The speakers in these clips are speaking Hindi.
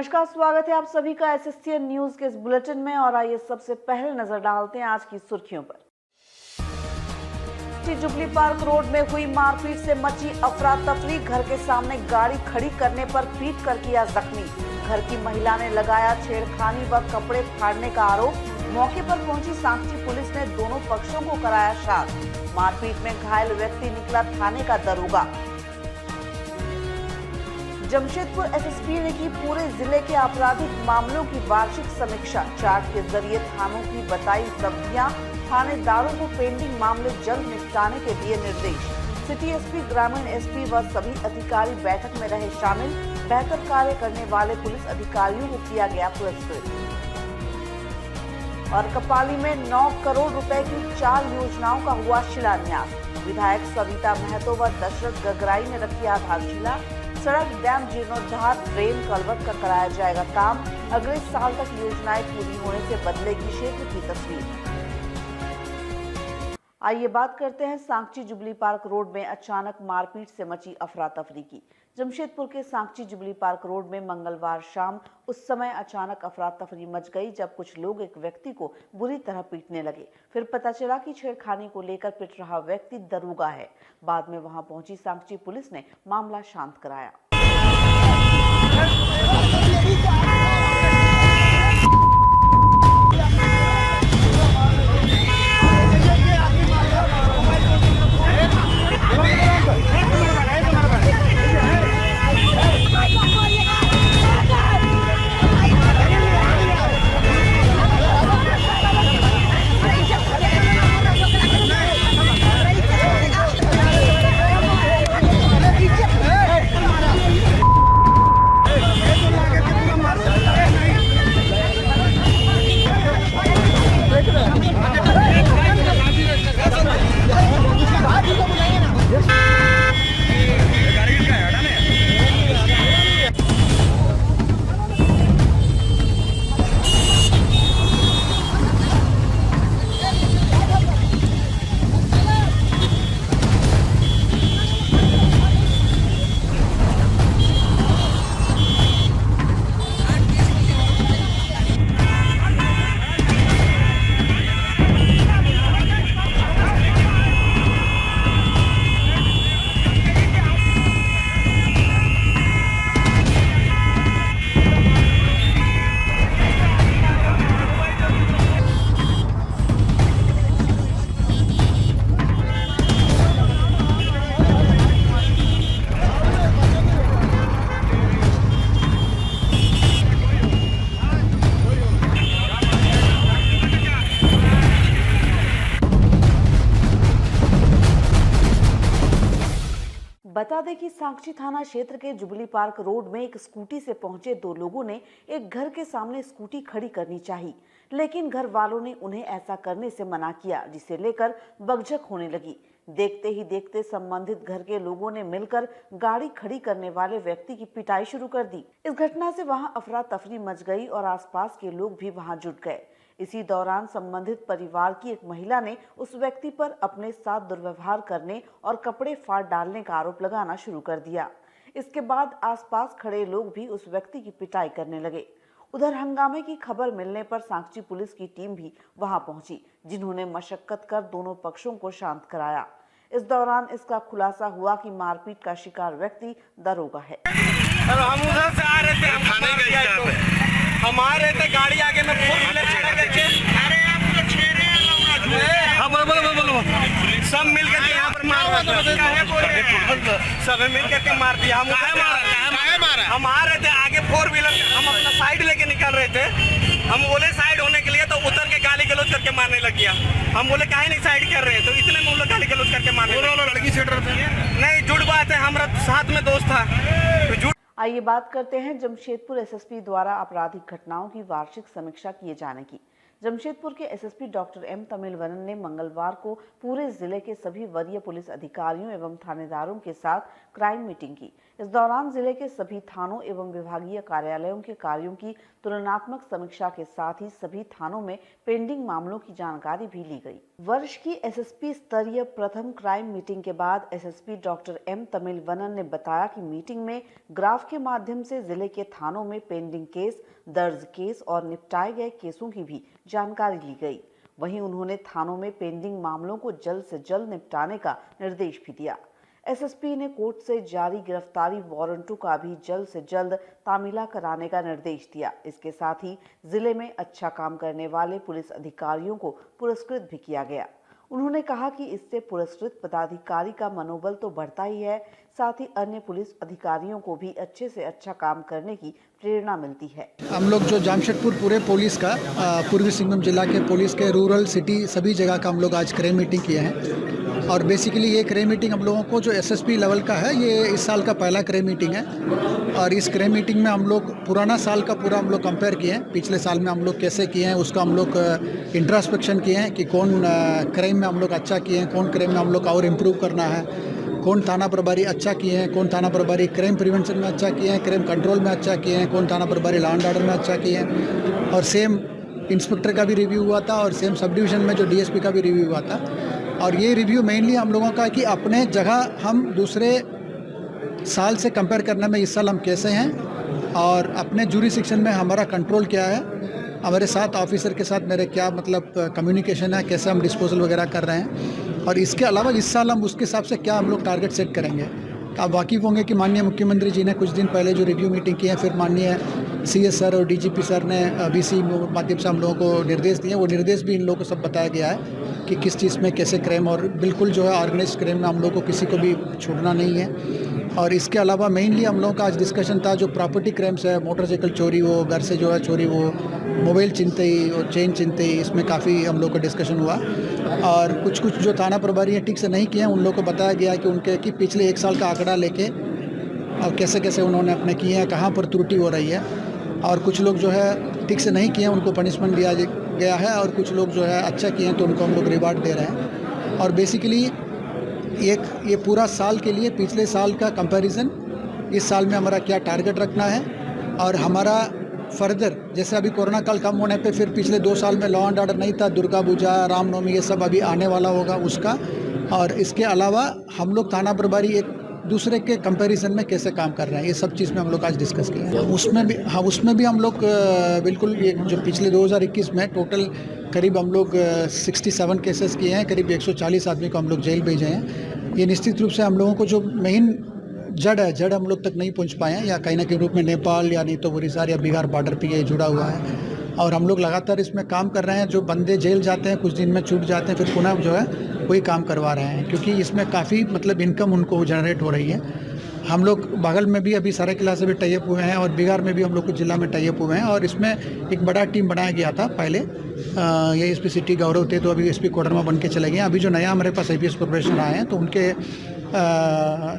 नमस्कार, स्वागत है आप सभी का एसएससीएन न्यूज के इस बुलेटिन में। और आइए सबसे पहले नजर डालते हैं आज की सुर्खियों पर। जुबली पार्क रोड में हुई मारपीट से मची अफरा तफरी। घर के सामने गाड़ी खड़ी करने पर पीट कर किया जख्मी। घर की महिला ने लगाया छेड़खानी व कपड़े फाड़ने का आरोप। मौके पर पहुंची सांची पुलिस ने दोनों पक्षों को कराया शांत। मारपीट में घायल व्यक्ति निकला थाने का दरोगा। जमशेदपुर एसएसपी ने की पूरे जिले के आपराधिक मामलों की वार्षिक समीक्षा। चार्ट के जरिए थानों की बताई उपलब्धियां। थानेदारों को पेंडिंग मामले जल्द निपटाने के दिए निर्देश। सिटी एसपी, ग्रामीण एसपी व सभी अधिकारी बैठक में रहे शामिल। बेहतर कार्य करने वाले पुलिस अधिकारियों को किया गया पुरस्कृत। और कपाली में 9 करोड़ रुपए की 4 योजनाओं का हुआ शिलान्यास। विधायक सविता महतो व दशरथ गगराई ने रखी आधारशिला। सड़क, डैम जीर्णोद्धार, ड्रेन, कलवर्ट का कराया जाएगा काम। अगले साल तक योजनाएं पूरी होने से बदलेगी क्षेत्र की तस्वीर। आइए बात करते हैं सांची जुबली पार्क रोड में अचानक मारपीट से मची अफरा तफरी की। जमशेदपुर के सांची जुबली पार्क रोड में मंगलवार शाम उस समय अचानक अफरा तफरी मच गई जब कुछ लोग एक व्यक्ति को बुरी तरह पीटने लगे। फिर पता चला कि छेड़खानी को लेकर पिट रहा व्यक्ति दरोगा है। बाद में वहां पहुंची सांची पुलिस ने मामला शांत कराया। बता दें कि सांची थाना क्षेत्र के जुबली पार्क रोड में एक स्कूटी से पहुंचे 2 लोगों ने एक घर के सामने स्कूटी खड़ी करनी चाहिए, लेकिन घर वालों ने उन्हें ऐसा करने से मना किया, जिसे लेकर बकझक होने लगी। देखते ही देखते संबंधित घर के लोगों ने मिलकर गाड़ी खड़ी करने वाले व्यक्ति की पिटाई शुरू कर दी। इस घटना से वहां अफरा तफरी मच गई और आसपास के लोग भी वहां जुट गए। इसी दौरान संबंधित परिवार की एक महिला ने उस व्यक्ति पर अपने साथ दुर्व्यवहार करने और कपड़े फाड़ डालने का आरोप लगाना शुरू कर दिया। इसके बाद आसपास खड़े लोग भी उस व्यक्ति की पिटाई करने लगे। उधर हंगामे की खबर मिलने पर सांची पुलिस की टीम भी वहां पहुंची, जिन्होंने मशक्कत कर दोनों पक्षों को शांत कराया। इस दौरान इसका खुलासा हुआ कि मारपीट का शिकार व्यक्ति दरोगा है। हम उधर से आ रहे थे, हमारे थे गाड़ी आगे में फोर व्हीलर चढ़ा गए। अरे आप तो छेड़े सब मिल के यहाँ पर मार सब मिल के मार दिया। हम आ रहे थे आगे फोर व्हीलर, हम अपना साइड लेके निकल रहे थे। हम बोले साइड होने के लिए, तो उतर के गाली गलौज करके मारने लग गया। हम बोले काहे नहीं साइड कर रहे, तो इतने में गाली गलौज करके मारने लड़की छेड़ रहे थे। नहीं, झूठ बात है, हमारा साथ में दोस्त था तो झूठ। आइए बात करते हैं जमशेदपुर एसएसपी द्वारा आपराधिक घटनाओं की वार्षिक समीक्षा किए जाने की। जमशेदपुर के एसएसपी डॉक्टर एम तमिलवनन ने मंगलवार को पूरे जिले के सभी वरीय पुलिस अधिकारियों एवं थानेदारों के साथ क्राइम मीटिंग की। इस दौरान जिले के सभी थानों एवं विभागीय कार्यालयों के कार्यों की तुलनात्मक समीक्षा के साथ ही सभी थानों में पेंडिंग मामलों की जानकारी भी ली गई। वर्ष की एसएसपी स्तरीय प्रथम क्राइम मीटिंग के बाद एसएसपी डॉक्टर एम तमिलवनन ने बताया कि मीटिंग में ग्राफ के माध्यम से जिले के थानों में पेंडिंग केस, दर्ज केस और निपटाए गए केसों की भी जानकारी ली गई। वहीं उन्होंने थानों में पेंडिंग मामलों को जल्द से जल्द निपटाने का निर्देश भी दिया। एसएसपी ने कोर्ट से जारी गिरफ्तारी वारंटों का भी जल्द से जल्द तामीला कराने का निर्देश दिया। इसके साथ ही जिले में अच्छा काम करने वाले पुलिस अधिकारियों को पुरस्कृत भी किया गया। उन्होंने कहा कि इससे पुरस्कृत पदाधिकारी का मनोबल तो बढ़ता ही है, साथ ही अन्य पुलिस अधिकारियों को भी अच्छे से अच्छा काम करने की प्रेरणा मिलती है। हम लोग जो जामशेदपुर पूरे पुलिस का पूर्वी सिंहभूम जिला के पुलिस के रूरल सिटी सभी जगह का हम लोग आज क्राइम मीटिंग किए हैं और बेसिकली ये क्राइम मीटिंग हम लोगों को जो एसएसपी लेवल का है, ये इस साल का पहला क्राइम मीटिंग है और इस क्राइम मीटिंग में हम लोग पुराना साल का पूरा हम लोग कंपेयर किए हैं, पिछले साल में हम लोग कैसे किए हैं उसका हम लोग इंट्रोस्पेक्शन किए हैं कि कौन क्राइम में हम लोग अच्छा किए हैं, कौन क्राइम में हम लोग और इम्प्रूव करना है, कौन थाना प्रभारी अच्छा किए हैं, कौन थाना प्रभारी क्राइम प्रिवेंशन में अच्छा किए हैं, क्राइम कंट्रोल में अच्छा किए हैं, कौन थाना प्रभारी लॉ एंड ऑर्डर में अच्छा किए हैं। और सेम इंस्पेक्टर का भी रिव्यू हुआ था और सेम सब डिवीज़न में जो डीएसपी का भी रिव्यू हुआ था। और ये रिव्यू मेनली हम लोगों का है कि अपने जगह हम दूसरे साल से कंपेयर करने में इस साल हम कैसे हैं और अपने ज्यूरिसडिक्शन में हमारा कंट्रोल क्या है, हमारे साथ ऑफिसर के साथ मेरे क्या मतलब कम्युनिकेशन है, कैसे हम डिस्पोजल वगैरह कर रहे हैं। और इसके अलावा इस साल हम उसके हिसाब से क्या हम लोग टारगेट सेट करेंगे। आप वाकिफ़ होंगे कि माननीय मुख्यमंत्री जी ने कुछ दिन पहले जो रिव्यू मीटिंग की है, फिर माननीय सीएस सर और डीजीपी सर ने बीसी माध्यम से हम लोगों को निर्देश दिए। वो निर्देश भी इन लोगों को सब बताया गया है कि किस चीज़ में कैसे क्राइम और बिल्कुल जो है ऑर्गेनाइज क्राइम में हम लोग को किसी को भी छोड़ना नहीं है। और इसके अलावा मेनली हम लोगों का आज डिस्कशन था जो प्रॉपर्टी क्राइम्स है, मोटरसाइकिल चोरी हो, घर से जो है चोरी हो, मोबाइल छिनतई और चेन छिनतई, इसमें काफ़ी हम लोग का डिस्कशन हुआ। और कुछ जो थाना प्रभारी हैं ठीक से नहीं किए हैं, उन लोग को बताया गया कि उनके कि पिछले 1 साल का आंकड़ा लेके और कैसे कैसे उन्होंने अपने किए हैं, कहाँ पर त्रुटि हो रही है। और कुछ लोग जो है ठीक से नहीं किए हैं, उनको पनिशमेंट दिया गया है और कुछ लोग जो है अच्छा किए हैं तो उनको हम लोग रिवार्ड दे रहे हैं। और बेसिकली ये पूरा साल के लिए पिछले साल का कंपैरिजन, इस साल में हमारा क्या टारगेट रखना है और हमारा फर्दर जैसे अभी कोरोना काल कम होने पे फिर पिछले 2 साल में लॉ एंड ऑर्डर नहीं था, दुर्गा पूजा, रामनवमी, ये सब अभी आने वाला होगा उसका। और इसके अलावा हम लोग थाना प्रभारी एक दूसरे के कंपैरिजन में कैसे काम कर रहे हैं, ये सब चीज़ में हम लोग आज डिस्कस किए हैं। उसमें भी हम लोग बिल्कुल ये जो पिछले 2021 में टोटल करीब हम लोग 67 केसेस किए हैं, करीब 140 आदमी को हम लोग जेल भेजे हैं। ये निश्चित रूप से हम लोगों को जो मेन जड़ हम लोग तक नहीं पहुंच पाए हैं, या कहीं ना कहीं रूप में नेपाल या नहीं तो उड़ीसा या बिहार बॉर्डर पे ये जुड़ा हुआ है। और हम लोग लगातार इसमें काम कर रहे हैं। जो बंदे जेल जाते हैं कुछ दिन में छूट जाते हैं, फिर पुनः जो है वही काम करवा रहे हैं, क्योंकि इसमें काफ़ी मतलब इनकम उनको जनरेट हो रही है। हम लोग बगल में भी अभी सरायकेला से भी टाइप हुए हैं और बिहार में भी हम लोग कुछ जिला में टाइप हुए हैं। और इसमें एक बड़ा टीम बनाया गया था पहले, ये एसपी सिटी गौरव थे तो अभी एसपी कोडरमा बन के चले गए। अभी जो नया हमारे पास आईपीएस प्रोफेशनल आए हैं तो उनके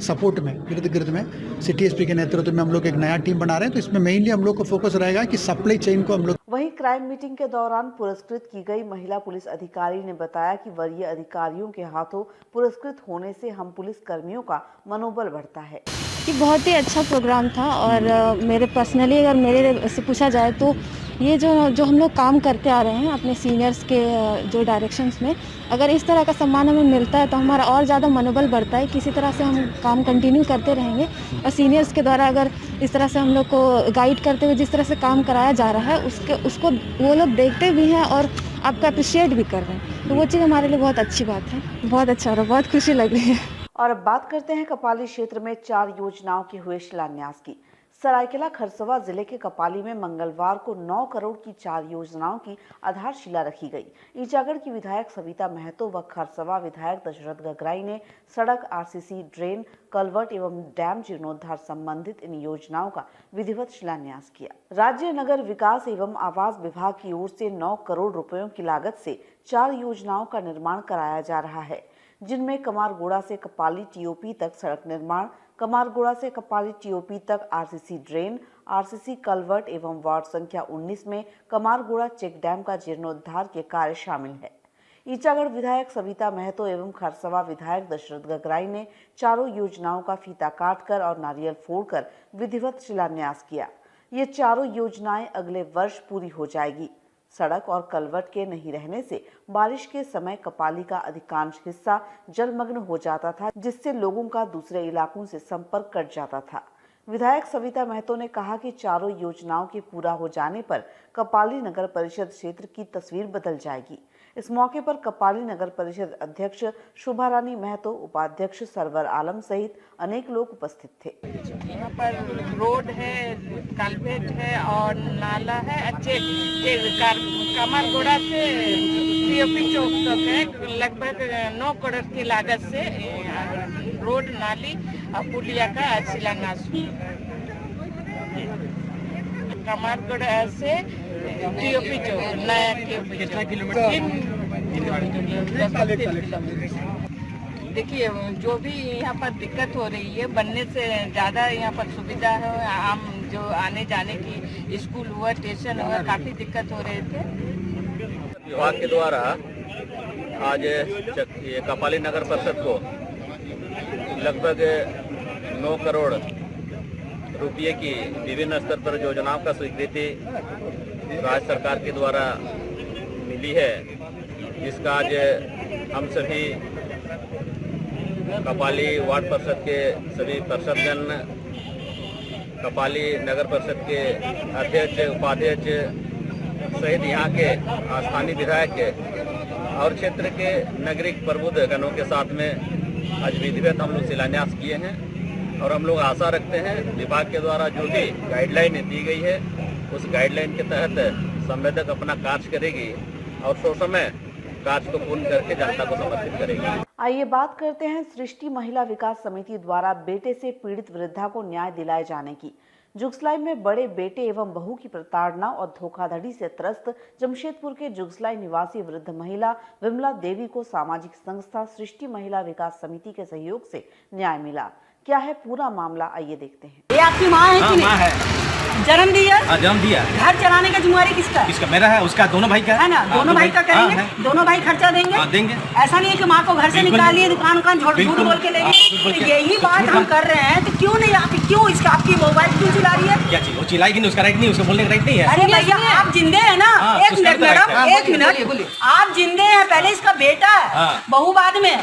सपोर्ट में गिर्द गिर्द में सिटी एसपी के नेतृत्व में हम लोग एक नया टीम बना रहे हैं। तो इसमें मेनली हम लोग को फोकस रहेगा कि सप्लाई चेन को हम लोग। वहीं क्राइम मीटिंग के दौरान पुरस्कृत की गई महिला पुलिस अधिकारी ने बताया कि वरीय अधिकारियों के हाथों पुरस्कृत होने से हम पुलिस कर्मियों का मनोबल बढ़ता है। ये बहुत ही अच्छा प्रोग्राम था और मेरे पर्सनली अगर मेरे से पूछा जाए तो ये जो हम लोग काम करते आ रहे हैं अपने सीनियर्स के जो डायरेक्शंस में, अगर इस तरह का सम्मान हमें मिलता है तो हमारा और ज़्यादा मनोबल बढ़ता है। किसी तरह से हम काम कंटिन्यू करते रहेंगे और सीनियर्स के द्वारा अगर इस तरह से हम लोग को गाइड करते हुए जिस तरह से काम कराया जा रहा है उसको वो लोग देखते भी हैं और आपको अप्रिशिएट भी कर रहे हैं, तो वो चीज़ हमारे लिए बहुत अच्छी बात है। बहुत अच्छा और बहुत खुशी लग रही है। और अब बात करते हैं कपाली क्षेत्र में 4 योजनाओं के हुए शिलान्यास की। सरायकेला खरसवा जिले के कपाली में मंगलवार को 9 करोड़ की 4 योजनाओं की आधारशिला रखी गई। ईचागढ़ की विधायक सविता महतो व खरसवा विधायक दशरथ गगराई ने सड़क, आरसीसी, ड्रेन, कलवर्ट एवं डैम जीर्णोद्धार संबंधित इन योजनाओं का विधिवत शिलान्यास किया। राज्य नगर विकास एवं आवास विभाग की ओर से 9 करोड़ रुपयों की लागत से 4 योजनाओं का निर्माण कराया जा रहा है, जिनमें कमारगोड़ा से कपाली टीओपी तक सड़क निर्माण, कमारगोड़ा से कपाली टीओपी तक आरसीसी ड्रेन, आरसीसी कलवर्ट एवं वार्ड संख्या 19 में कमारगोड़ा चेक डैम का जीर्णोद्धार के कार्य शामिल है। ईचागढ़ विधायक सविता महतो एवं खरसवा विधायक दशरथ गगराई ने चारों योजनाओं का फीता काटकर और नारियल फोड़कर विधिवत शिलान्यास किया। ये चारों योजनाएं अगले वर्ष पूरी हो जाएगी। सड़क और कलवट के नहीं रहने से बारिश के समय कपाली का अधिकांश हिस्सा जलमग्न हो जाता था, जिससे लोगों का दूसरे इलाकों से संपर्क कट जाता था। विधायक सविता महतो ने कहा कि चारों योजनाओं के पूरा हो जाने पर कपाली नगर परिषद क्षेत्र की तस्वीर बदल जाएगी। इस मौके पर कपाली नगर परिषद अध्यक्ष शोभा रानी महतो, उपाध्यक्ष सरवर आलम सहित अनेक लोग उपस्थित थे। यहाँ पर रोड है, कलवेट है और नाला है। अच्छे कमरगोड़ा से पीओपी चौक तक है। लगभग 9 करोड़ की लागत से रोड, नाली और पुलिया का शिलान्यास कमरगोड़ा से पीओपी चौक नया कितना किलोमीटर? 3 किलोमीटर। देखिए, जो भी यहाँ पर दिक्कत हो रही है, बनने से ज़्यादा यहाँ पर सुविधा है। आम जो आने जाने की, स्कूल हुआ, स्टेशन हुआ, काफ़ी दिक्कत हो रहे थे। विभाग के द्वारा आज ये कपाली नगर परिषद को लगभग 9 करोड़ रुपये की विभिन्न स्तर पर योजनाओं का स्वीकृति राज्य सरकार के द्वारा मिली है, जिसका आज हम सभी कपाली वार्ड परिषद के सभी पार्षदगण, कपाली नगर परिषद के अध्यक्ष, उपाध्यक्ष सहित यहाँ के स्थानीय विधायक और क्षेत्र के नागरिक प्रबुद्धगणों के साथ में आज विधिवत हम लोग शिलान्यास किए हैं। और हम लोग आशा रखते हैं विभाग के द्वारा जो भी गाइडलाइन दी गई है, उस गाइडलाइन के तहत संवेदक अपना कार्य करेगी और ससमय कार्य को पूर्ण करके जनता को समर्पित करेगी। आइए बात करते हैं सृष्टि महिला विकास समिति द्वारा बेटे से पीड़ित वृद्धा को न्याय दिलाए जाने की। जुगसलाई में बड़े बेटे एवं बहू की प्रताड़ना और धोखाधड़ी से त्रस्त जमशेदपुर के जुगसलाई निवासी वृद्ध महिला विमला देवी को सामाजिक संस्था सृष्टि महिला विकास समिति के सहयोग से न्याय मिला। क्या है पूरा मामला, आइए देखते हैं। ये आपकी माँ है कि माँ है। जन्म दिया? जन्म दिया। घर चलाने का जिम्मेवारी किसका? किसका? मेरा है, उसका, दोनों भाई का है ना? दोनों भाई का करेंगे, दोनों भाई खर्चा देंगे। देंगे। ऐसा नहीं है कि माँ को घर से निकालिए, दुकान झूठ बोल के लेंगे। तो यही बात हम कर रहे हैं, तो क्यों नहीं आप क्यों इसका आपकी मोबाइल क्यों चिल्ला रही है? क्या चीज? वो चिल्लाएगी नहीं, उसका राइट नहीं, उसको बोलने का राइट नहीं है। अरे भैया, आप जिंदे हैं ना? एक मिनट मैडम, एक मिनट, आप जिंदे हैं। पहले इसका बेटा है, बहू बाद में।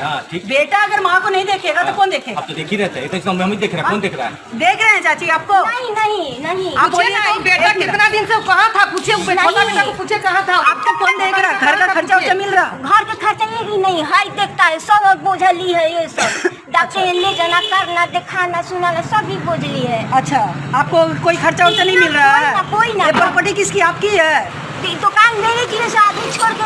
बेटा अगर माँ को नहीं देखेगा तो कौन देखेगा? अब तो देख ही रहते हैं, तो हम ही देख रहे हैं। कौन देख रहा है? देख रहे हैं चाची आपको? नहीं नहीं नहीं, आप बोलिए ना, बेटा कितना दिन से कहाँ था? पूछे बेटा को, पूछे कहाँ था? आपको कौन देख रहा? घर का खर्चा उर्चा मिल रहा? घर का खर्चा ये भी नहीं, हाई देखता है, सब बोझली है ये सब। डॉक्टर ले जाना, करना, दिखाना, सुनाना, सभी बोझली है। अच्छा, आपको कोई खर्चा उर्चा नहीं मिल रहा है? कोई ना। प्रॉपर्टी किसकी? आपकी है? दुकान मेरे की से आदमी छोड़ के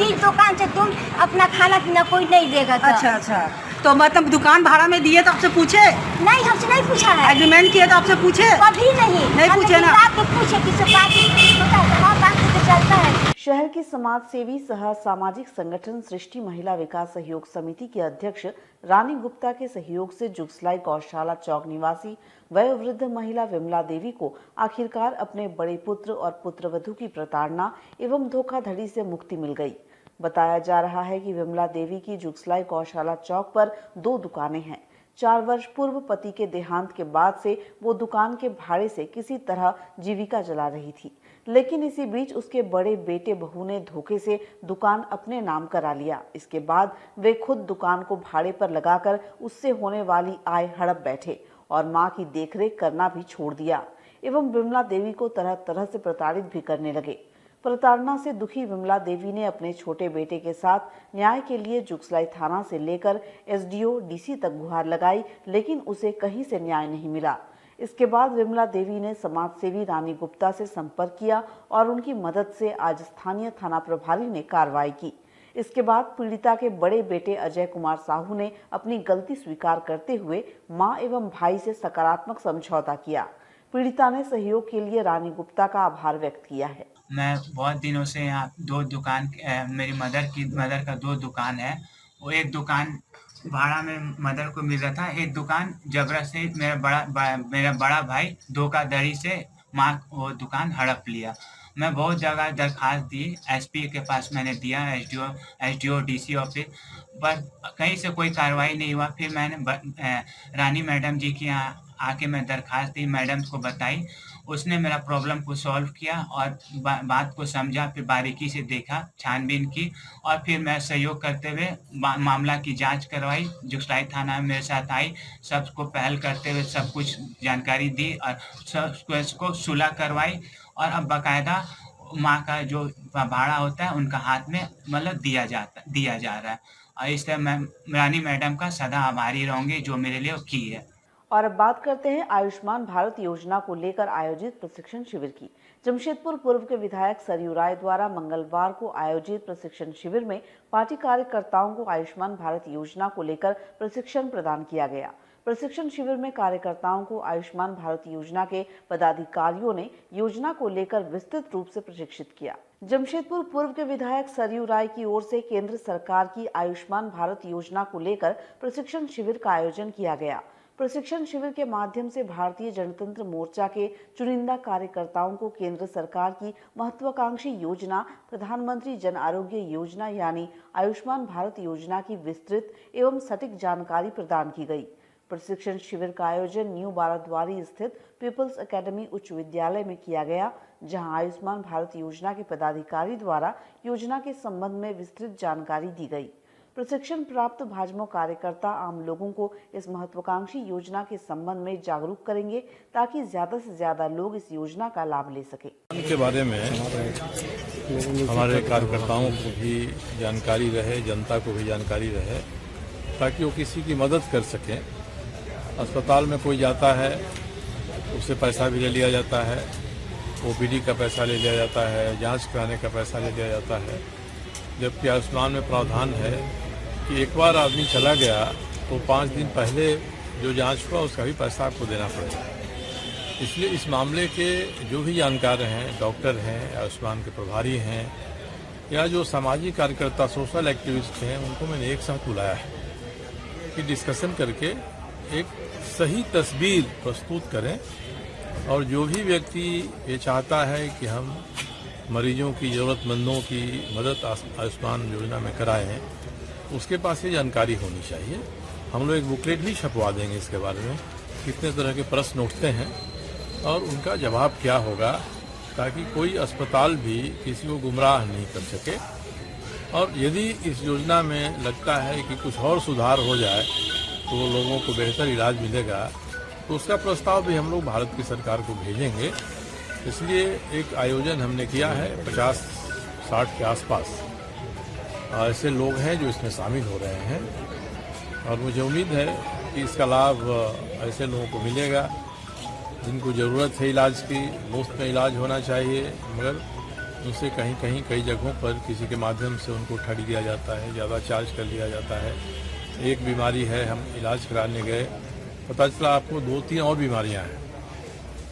इस दुकान से तुम अपना खाना पीना कोई नहीं देगा। अच्छा, तो मतलब दुकान भाड़ा में दिए तो आपसे पूछे? नहीं, हमसे नहीं पूछा है। एग्रीमेंट किया तो आपसे पूछे? कभी नहीं पूछे ना। पूछे किसी बात चलता है। शहर की समाज सेवी सह सामाजिक संगठन सृष्टि महिला विकास सहयोग समिति की अध्यक्ष रानी गुप्ता के सहयोग से जुगसलाई गौशाला चौक निवासी वयोवृद्ध महिला विमला देवी को आखिरकार अपने बड़े पुत्र और पुत्रवधू की प्रताड़ना एवं धोखाधड़ी से मुक्ति मिल गई। बताया जा रहा है कि विमला देवी की जुगसलाई गौशाला चौक पर 2 दुकानें हैं। 4 वर्ष पूर्व पति के देहांत के बाद से वो दुकान के भाड़े से किसी तरह जीविका चला रही थी, लेकिन इसी बीच उसके बड़े बेटे बहू ने धोखे से दुकान अपने नाम करा लिया। इसके बाद वे खुद दुकान को भाड़े पर लगाकर उससे होने वाली आय हड़प बैठे और मां की देखरेख करना भी छोड़ दिया एवं विमला देवी को तरह तरह से प्रताड़ित भी करने लगे। प्रताड़ना से दुखी विमला देवी ने अपने छोटे बेटे के साथ न्याय के लिए जुगसलाई थाना से लेकर एसडीओ डीसी तक गुहार लगाई, लेकिन उसे कहीं से न्याय नहीं मिला। इसके बाद विमला देवी ने समाज सेवी रानी गुप्ता से संपर्क किया और उनकी मदद से आज स्थानीय थाना प्रभारी ने कार्रवाई की। इसके बाद पीड़िता के बड़े बेटे अजय कुमार साहू ने अपनी गलती स्वीकार करते हुए मां एवं भाई से सकारात्मक समझौता किया। पीड़िता ने सहयोग के लिए रानी गुप्ता का आभार व्यक्त किया है। मैं बहुत दिनों से यहाँ 2 दुकान, मेरी मदर का 2 दुकान है। वो एक दुकान भाड़ा में मदर को मिल रहा था, एक दुकान जबरदस्ती मेरा बड़ा भाई धोखाधड़ी से माँ वो दुकान हड़प लिया। मैं बहुत जगह दरखास्त दी, एसपी के पास मैंने दिया, एसडीओ डीसी ऑफिस, पर कहीं से कोई कार्रवाई नहीं हुआ। फिर मैंने रानी मैडम जी के यहाँ आके मैं दरखास्त दी, मैडम को बताई। उसने मेरा प्रॉब्लम को सॉल्व किया और बात को समझा, फिर बारीकी से देखा, छानबीन की और फिर मैं सहयोग करते हुए मामला की जांच करवाई। जुगसराय थाना में मेरे साथ आई, सबको पहल करते हुए सब कुछ जानकारी दी और सबको सुलह करवाई और अब बाकायदा माँ का जो भाड़ा होता है उनका हाथ में मतलब दिया जा रहा है। और इस तरह मैं रानी मैडम का सदा आभारी रहूंगी जो मेरे लिए की है। और अब बात करते हैं आयुष्मान भारत योजना को लेकर आयोजित प्रशिक्षण शिविर की। जमशेदपुर पूर्व के विधायक सरयू राय द्वारा मंगलवार को आयोजित प्रशिक्षण शिविर में पार्टी कार्यकर्ताओं को आयुष्मान भारत योजना को लेकर प्रशिक्षण प्रदान किया गया। प्रशिक्षण शिविर में कार्यकर्ताओं को आयुष्मान भारत योजना के पदाधिकारियों ने योजना को लेकर विस्तृत रूप से प्रशिक्षित किया। जमशेदपुर पूर्व के विधायक सरयू राय की ओर से केंद्र सरकार की आयुष्मान भारत योजना को लेकर प्रशिक्षण शिविर का आयोजन किया गया। प्रशिक्षण शिविर के माध्यम से भारतीय जनतंत्र मोर्चा के चुनिंदा कार्यकर्ताओं को केंद्र सरकार की महत्वाकांक्षी योजना प्रधानमंत्री जन आरोग्य योजना यानी आयुष्मान भारत योजना की विस्तृत एवं सटीक जानकारी प्रदान की गई। प्रशिक्षण शिविर का आयोजन न्यू बाराद्वारी स्थित पीपल्स एकेडमी उच्च विद्यालय में किया गया, जहां आयुष्मान भारत योजना के पदाधिकारी द्वारा योजना के संबंध में विस्तृत जानकारी दी गई। प्रशिक्षण प्राप्त भाजपा कार्यकर्ता आम लोगों को इस महत्वाकांक्षी योजना के संबंध में जागरूक करेंगे ताकि ज्यादा से ज्यादा लोग इस योजना का लाभ ले सके। के बारे में हमारे कार्यकर्ताओं को भी जानकारी रहे, जनता को भी जानकारी रहे, ताकि वो किसी की मदद कर सकें। अस्पताल में कोई जाता है, उससे पैसा भी ले लिया जाता है, ओपीडी का पैसा ले लिया जाता है, जांच कराने का पैसा ले लिया जाता है, जबकि आयुष्मान में प्रावधान है कि एक बार आदमी चला गया तो 5 दिन पहले जो जांच हुआ उसका भी पैसा आपको देना पड़ेगा। इसलिए इस मामले के जो भी जानकार हैं, डॉक्टर हैं, आयुष्मान के प्रभारी हैं या जो सामाजिक कार्यकर्ता सोशल एक्टिविस्ट हैं, उनको मैंने एक साथ बुलाया है कि डिस्कशन करके एक सही तस्वीर प्रस्तुत करें और जो भी व्यक्ति ये चाहता है कि हम मरीजों की, ज़रूरतमंदों की मदद आयुष्मान योजना में कराएं, उसके पास ये जानकारी होनी चाहिए। हम लोग एक बुकलेट भी छपवा देंगे इसके बारे में, कितने तरह के प्रश्न उठते हैं और उनका जवाब क्या होगा, ताकि कोई अस्पताल भी किसी को गुमराह नहीं कर सके। और यदि इस योजना में लगता है कि कुछ और सुधार हो जाए तो लोगों को बेहतर इलाज मिलेगा, तो उसका प्रस्ताव भी हम लोग भारत की सरकार को भेजेंगे। इसलिए एक आयोजन हमने किया है, 50-60 के आसपास ऐसे लोग हैं जो इसमें शामिल हो रहे हैं और मुझे उम्मीद है कि इसका लाभ ऐसे लोगों को मिलेगा जिनको ज़रूरत है इलाज की। मुफ्त में इलाज होना चाहिए, मगर उनसे कहीं कई जगहों पर किसी के माध्यम से उनको ठग दिया जाता है, ज़्यादा चार्ज कर लिया जाता है। एक बीमारी है, हम इलाज कराने गए, पता चला आपको 2-3 और बीमारियां हैं।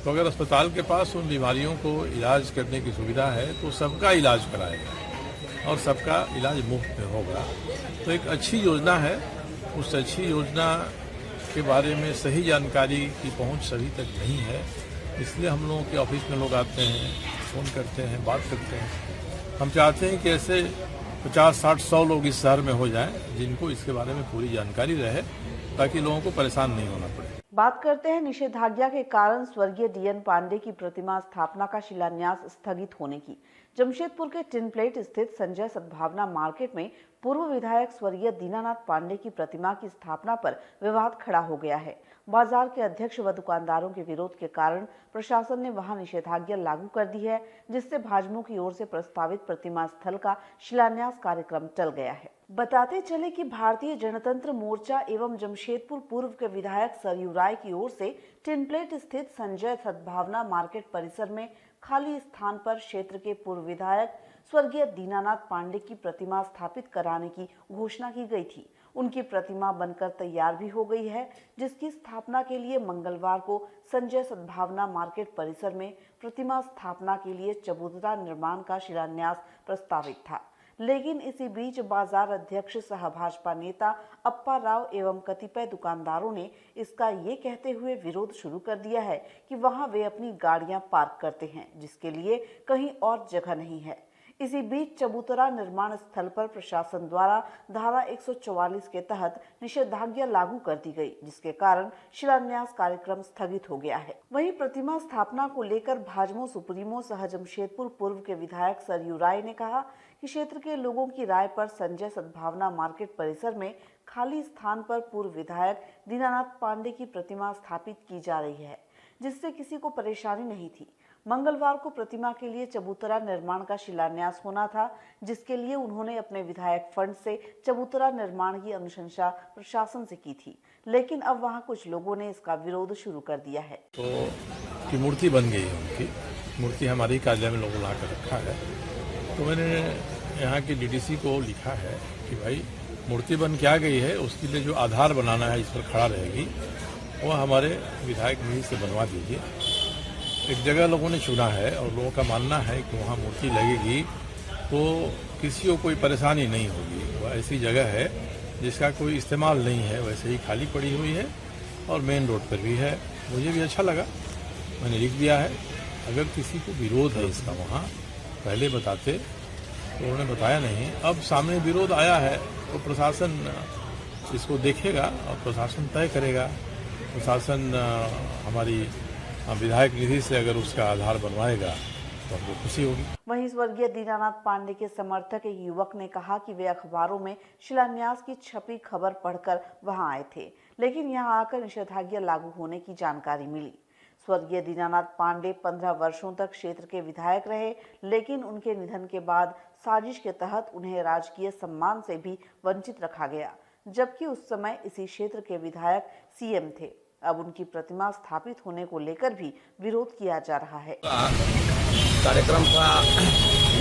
तो अगर अस्पताल के पास उन बीमारियों को इलाज करने की सुविधा है तो सबका इलाज कराएगा और सबका इलाज मुफ्त में होगा। तो एक अच्छी योजना है। उस अच्छी योजना के बारे में सही जानकारी की पहुंच सभी तक नहीं है, इसलिए हम लोगों के ऑफिस में लोग आते हैं, फ़ोन करते हैं, बात करते हैं। हम चाहते हैं कि ऐसे 50-60-100 लोग इस शहर में हो जाएं जिनको इसके बारे में पूरी जानकारी रहे, ताकि लोगों को परेशान नहीं होना पड़े। बात करते हैं निषेधाज्ञा के कारण स्वर्गीय डीएन पांडे की प्रतिमा स्थापना का शिलान्यास स्थगित होने की। जमशेदपुर के टिन प्लेट स्थित संजय सद्भावना मार्केट में पूर्व विधायक स्वर्गीय दीनानाथ पांडे की प्रतिमा की स्थापना पर विवाद खड़ा हो गया है। बाजार के अध्यक्ष व दुकानदारों के विरोध के कारण प्रशासन ने वहां निषेधाज्ञा लागू कर दी है, जिससे भाजपा की ओर से प्रस्तावित प्रतिमा स्थल का शिलान्यास कार्यक्रम टल गया है। बताते चले कि भारतीय जनतंत्र मोर्चा एवं जमशेदपुर पूर्व के विधायक सरयू राय की ओर से टिन प्लेट स्थित संजय सद्भावना मार्केट परिसर में खाली स्थान पर क्षेत्र के पूर्व विधायक स्वर्गीय दीनानाथ पांडे की प्रतिमा स्थापित कराने की घोषणा की गई थी। उनकी प्रतिमा बनकर तैयार भी हो गई है, जिसकी स्थापना के लिए मंगलवार को संजय सद्भावना मार्केट परिसर में प्रतिमा स्थापना के लिए चबूतरा निर्माण का शिलान्यास प्रस्तावित था। लेकिन इसी बीच बाजार अध्यक्ष सह भाजपा नेता अप्पा राव एवं कतिपय दुकानदारों ने इसका ये कहते हुए विरोध शुरू कर दिया है कि वहां वे अपनी गाड़ियां पार्क करते हैं, जिसके लिए कहीं और जगह नहीं है। इसी बीच चबूतरा निर्माण स्थल पर प्रशासन द्वारा धारा 144 के तहत निषेधाज्ञा लागू कर दी गई, जिसके कारण शिलान्यास कार्यक्रम स्थगित हो गया है। वहीं प्रतिमा स्थापना को लेकर भाजपा सुप्रीमो सह जमशेदपुर पूर्व के विधायक सरयू राय ने कहा कि क्षेत्र के लोगों की राय पर संजय सद्भावना मार्केट परिसर में खाली स्थान पर पूर्व विधायक दीनानाथ पांडे की प्रतिमा स्थापित की जा रही है, जिससे किसी को परेशानी नहीं थी। मंगलवार को प्रतिमा के लिए चबूतरा निर्माण का शिलान्यास होना था, जिसके लिए उन्होंने अपने विधायक फंड से चबूतरा निर्माण की अनुशंसा प्रशासन से की थी, लेकिन अब वहां कुछ लोगों ने इसका विरोध शुरू कर दिया है। तो की मूर्ति बन गई है, उनकी मूर्ति हमारे कार्यालय में लोगों ला कर रखा है। तो मैंने यहाँ की डीडीसी को लिखा है कि भाई मूर्ति बन क्या गई है, उसके लिए जो आधार बनाना है, इस पर खड़ा रहेगी, वो हमारे विधायक निधि से बनवा दीजिए। एक जगह लोगों ने चुना है और लोगों का मानना है कि वहाँ मूर्ति लगेगी तो किसी को कोई परेशानी नहीं होगी। वह ऐसी जगह है जिसका कोई इस्तेमाल नहीं है, वैसे ही खाली पड़ी हुई है और मेन रोड पर भी है। मुझे भी अच्छा लगा, मैंने लिख दिया है। अगर किसी को विरोध है इसका वहाँ पहले बताते, तो उन्होंने बताया नहीं। अब सामने विरोध आया है तो प्रशासन इसको देखेगा और प्रशासन तय करेगा। प्रशासन हमारी विधायक निधि से अगर उसका आधार बनवाएगा तो हमको खुशी होगी। वहीं स्वर्गीय दीनानाथ पांडे के समर्थक एक युवक ने कहा कि वे अखबारों में शिलान्यास की छपी खबर पढ़कर वहां आए थे, लेकिन यहां आकर निषेधाज्ञा लागू होने की जानकारी मिली। स्वर्गीय दीनानाथ पांडे 15 वर्षों तक क्षेत्र के विधायक रहे, लेकिन उनके निधन के बाद साजिश के तहत उन्हें राजकीय सम्मान से भी वंचित रखा गया, जबकि उस समय इसी क्षेत्र के विधायक सीएम थे। अब उनकी प्रतिमा स्थापित होने को लेकर भी विरोध किया जा रहा है। कार्यक्रम का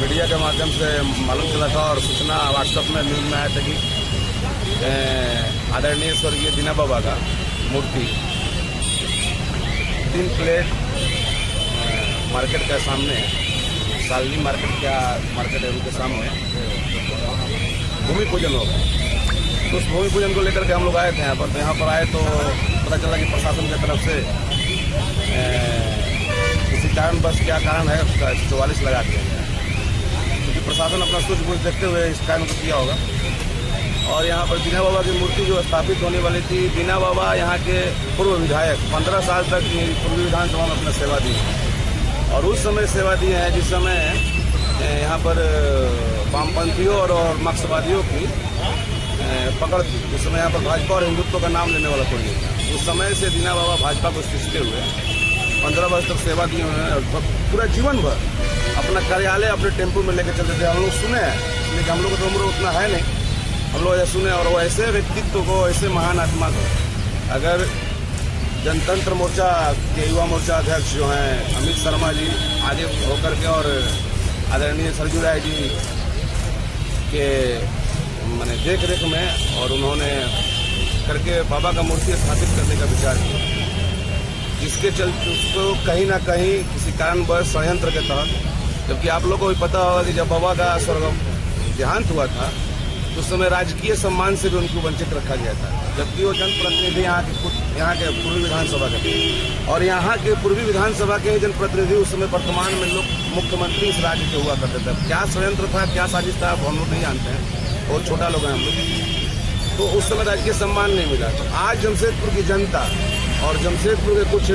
मीडिया के माध्यम से मालूम चला था और सूचना व्हाट्सएप में न्यूज में आया था कि आदरणीय स्वर्गीय दीना बाबा का मूर्ति 3 प्लेट मार्केट के सामने, सालनी मार्केट है उनके सामने भूमि पूजन होगा। तो उस भूमि पूजन को लेकर के हम लोग आए थे यहाँ पर। तो यहाँ पर आए तो पता चला कि प्रशासन की तरफ से किसी कारण बस क्या कारण है उसका 144 लगा दिया गया, क्योंकि प्रशासन अपना सूझबूझ देखते हुए इस कारण को किया होगा। और यहाँ पर दीना बाबा की मूर्ति जो स्थापित होने वाली थी, दीना बाबा यहाँ के पूर्व विधायक 15 साल तक पूर्वी विधानसभा में अपना सेवा दी और उस समय सेवा दी है जिस समय यहाँ पर वामपंथियों और मार्क्सवादियों की पकड़ थी। उस समय यहाँ पर भाजपा और हिंदुत्व का नाम लेने वाला कोई नहीं था। उस समय से दीना बाबा भाजपा को खींचते हुए 15 वर्ष तक सेवा दी उन्होंने और पूरा जीवन भर अपना कार्यालय अपने टेम्पो में लेकर चलते थे। हम लोग सुने हैं, लेकिन हम लोग को तो उम्र उतना है नहीं, हम लोग ऐसे सुने। और वो ऐसे व्यक्तित्व को, ऐसे महान आत्मा को अगर जनतंत्र मोर्चा के युवा मोर्चा अध्यक्ष जो हैं अमित शर्मा जी आगे होकर के और आदरणीय सरयू राय जी के मैंने देख रेख में और उन्होंने करके बाबा का मूर्ति स्थापित करने का विचार किया, जिसके चलते उसको कहीं ना कहीं किसी कारणवश षड्यंत्र के तहत, जबकि आप लोगों को भी पता होगा कि जब बाबा का देहांत हुआ था तो उस समय राजकीय सम्मान से भी उनको वंचित रखा गया था, जबकि वो जनप्रतिनिधि यहाँ के पूर्वी विधानसभा के थे। और यहाँ के पूर्वी विधानसभा के जनप्रतिनिधि उस समय वर्तमान में लोग मुख्यमंत्री इस राज्य के हुआ करते थे। क्या षड्यंत्र था, क्या साजिश था, हम लोग नहीं जानते हैं, बहुत छोटा लोग हैं हम लोग। तो उस समय राजकीय सम्मान नहीं मिला। तो आज जमशेदपुर की जनता और जमशेदपुर के कुछ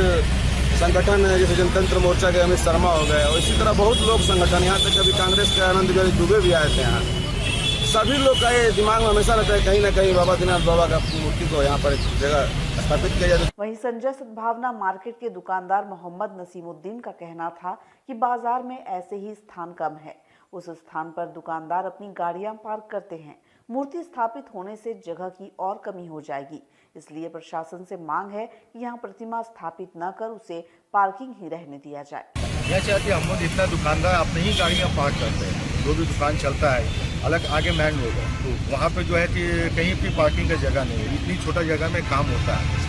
संगठन है, जैसे जनतंत्र मोर्चा के अमित शर्मा हो गए और इसी तरह बहुत लोग संगठन, यहाँ तक कभी कांग्रेस के आनंद बिहारी दुबे भी आए थे यहाँ। सभी लोग का ये दिमाग में हमेशा रहता है कहीं ना कहीं बाबा दीनानाथ बाबा का मूर्ति को यहाँ पर जगह स्थापित किया जाए। वहीं संजय सद्भावना मार्केट के दुकानदार मोहम्मद नसीमुद्दीन का कहना था कि बाजार में ऐसे ही स्थान कम है, उस स्थान पर दुकानदार अपनी गाड़ियां पार्क करते हैं। मूर्ति स्थापित होने से जगह की और कमी हो जाएगी, इसलिए प्रशासन से मांग है कि यहाँ प्रतिमा स्थापित न कर उसे पार्किंग ही रहने दिया जाए। यह चाहते हम लोग इतना दुकानदार अपने ही गाड़ियाँ पार्क करते हैं, जो भी दुकान चलता है अलग आगे मैन रोड है, तो वहाँ पे जो है कि कहीं भी पार्किंग का जगह नहीं है, इतनी छोटा जगह में काम होता है।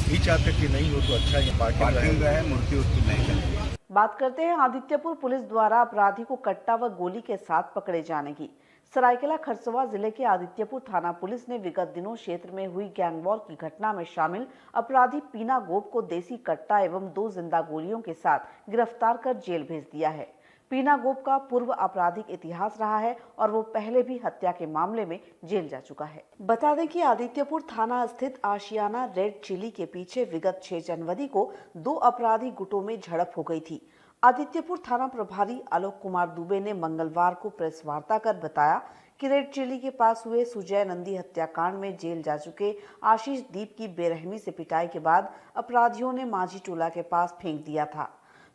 यही चाहते कि नहीं हो तो अच्छा है, पार्किंग है, मूर्ति उसकी नहीं है। बात करते हैं आदित्यपुर पुलिस द्वारा अपराधी को कट्टा व गोली के साथ पकड़े जाने की। सरायकेला खरसवा जिले के आदित्यपुर थाना पुलिस ने विगत दिनों क्षेत्र में हुई गैंगवॉर की घटना में शामिल अपराधी पीना गोप को देसी कट्टा एवं 2 जिंदा गोलियों के साथ गिरफ्तार कर जेल भेज दिया है। पीना गोप का पूर्व आपराधिक इतिहास रहा है और वो पहले भी हत्या के मामले में जेल जा चुका है। बता दें कि आदित्यपुर थाना स्थित आशियाना रेड चिली के पीछे विगत 6 जनवरी को 2 अपराधी गुटों में झड़प हो गई थी। आदित्यपुर थाना प्रभारी आलोक कुमार दुबे ने मंगलवार को प्रेस वार्ता कर बताया कि रेड चिली के पास हुए सुजय नंदी हत्याकांड में जेल जा चुके आशीष दीप की बेरहमी से पिटाई के बाद अपराधियों ने माझी टोला के पास फेंक दिया था।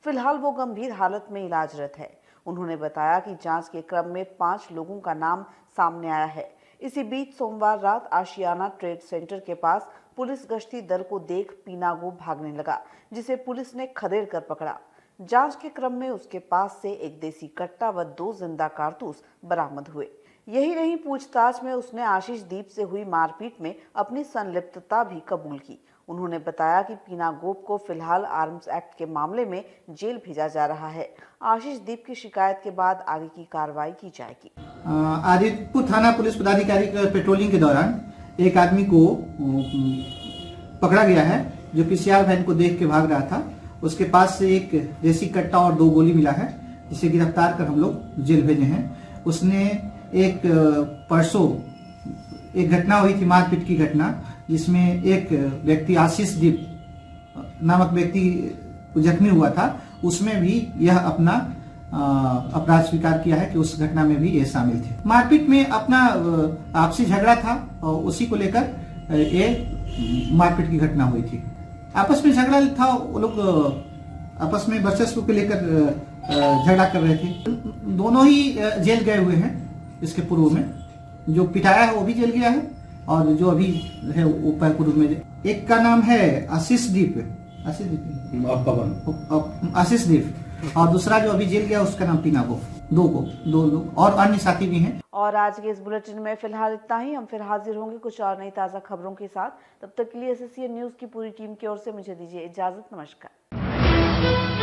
फिलहाल वो गंभीर हालत में इलाजरत है। उन्होंने बताया कि जांच के क्रम में 5 लोगों का नाम सामने आया है। इसी बीच सोमवार रात आशियाना ट्रेड सेंटर के पास पुलिस गश्ती दल को देख पीना गोप भागने लगा, जिसे पुलिस ने खदेड़ कर पकड़ा। जांच के क्रम में उसके पास से एक देसी कट्टा व 2 जिंदा कारतूस बरामद हुए। यही नहीं, पूछताछ में उसने आशीष दीप से हुई मारपीट में अपनी संलिप्तता भी कबूल की। उन्होंने बताया कि पीना गोप को फिलहाल आर्म्स एक्ट के मामले में जेल भेजा जा रहा है। आशीष दीप की शिकायत के बाद आगे की कार्रवाई की जाएगी। आदित्यपुर थाना पुलिस पदाधिकारी की पेट्रोलिंग के दौरान एक आदमी को पकड़ा गया है जो पीसीआर वैन को देख के भाग रहा था। उसके पास से एक देसी कट्टा और 2 गोली मिला है, जिसे गिरफ्तार कर हम लोग जेल भेजे हैं। उसने एक परसों एक घटना हुई थी, मारपीट की घटना, जिसमें एक व्यक्ति आशीष दीप नामक व्यक्ति जख्मी हुआ था। उसमें भी यह अपना अपराध स्वीकार किया है कि उस घटना में भी ये शामिल थे। मारपीट में अपना आपसी झगड़ा था और उसी को लेकर ये मारपीट की घटना हुई थी। आपस में झगड़ा था, वो लोग आपस में वर्चस्व को लेकर झगड़ा कर रहे थे। दोनों ही जेल गए हुए हैं। इसके पूर्व में जो पिटाया है वो भी जेल गया है और जो अभी है वो पूर्व में। एक का नाम है आशीष दीप और दूसरा जो अभी जेल गया उसका नाम पीना गोप। 2 लोग और अन्य साथी भी हैं। और आज के इस बुलेटिन में फिलहाल इतना ही। हम फिर हाजिर होंगे कुछ और नई ताज़ा खबरों के साथ। तब तक के लिए एसएससीएन न्यूज़ की पूरी टीम की ओर से मुझे दीजिए इजाजत। नमस्कार।